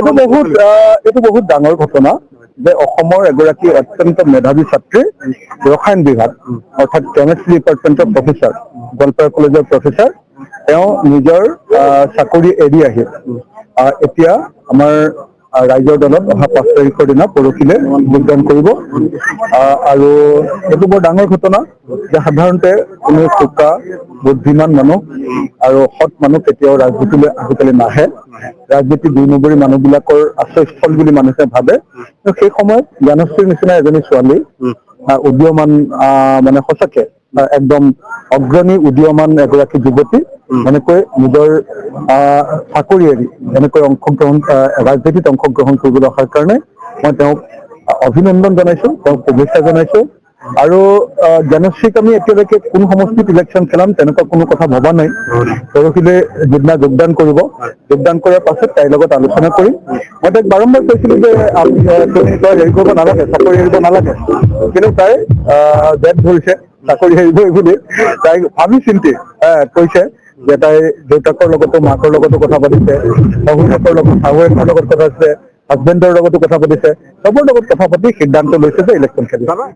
এইটো বহুত ডাঙৰ ঘটনা যে অসমৰ এগৰাকী অত্যন্ত মেধাৱী ছাত্ৰী ৰসায়ন বিভাগ অৰ্থাৎ কেমিষ্ট্ৰি ডিপাৰ্টমেণ্টৰ প্ৰফেচাৰ গোৱালপাৰা কলেজৰ প্ৰফেচাৰ তেওঁ নিজৰ চাকৰি এৰি আহি এতিয়া আমাৰ ৰাইজৰ দলত অহা 5 তাৰিখৰ দিনা পৰহিলে যোগদান কৰিব আৰু এইটো বৰ ডাঙৰ ঘটনা যে সাধাৰণতে কোনো চোকা বুদ্ধিমান মানুহ আৰু সৎ মানুহ কেতিয়াও ৰাজনীতিলৈ আজিকালি নাহে ৰাজনীতি 2 নম্বৰী মানুহবিলাকৰ আশ্ৰয়স্থল বুলি মানুহে ভাবে সেই সময়ত জ্ঞানশ্ৰীৰ নিচিনা এজনী ছোৱালী উদীয়মান মানে সঁচাকে একদম অগ্ৰণী উদীয়মান এগৰাকী যুৱতী এনেকৈ নিজৰ চাকৰি এৰি এনেকৈ অংশগ্ৰহণ ৰাজনীতিত অংশগ্ৰহণ কৰিবলৈ অহাৰ কাৰণে মই তেওঁক অভিনন্দন জনাইছো তেওঁক শুভেচ্ছা জনাইছো আৰু জ্ঞানশ্ৰীক আমি এতিয়ালৈকে কোন সমষ্টিত ইলেকশ্যন খেলাম তেনেকুৱা কোনো কথা ভবা নাই পৰহিলে যিদিনা যোগদান কৰিব যোগদান কৰাৰ পাছত তাইৰ লগত আলোচনা কৰিম মই তাইক বাৰম্বাৰ কৈছিলো যে তই হেৰি কৰিব নালাগে চাকৰি এৰিব নালাগে কিন্তু তাই জেদ ধৰিছে চাকৰি এৰিবই বুলি তাই ভাবি চিন্তি কৈছে যে তাই দেউতাকৰ লগতো মাকৰ লগতো কথা পাতিছে শহুৰেকৰ লগত শাহুৱেকৰ লগত কথা পাতিছে হাজবেণ্ডৰ লগতো কথা পাতিছে চবৰ লগত কথা পাতি সিদ্ধান্ত লৈছে যে ইলেকশ্যন খেলিব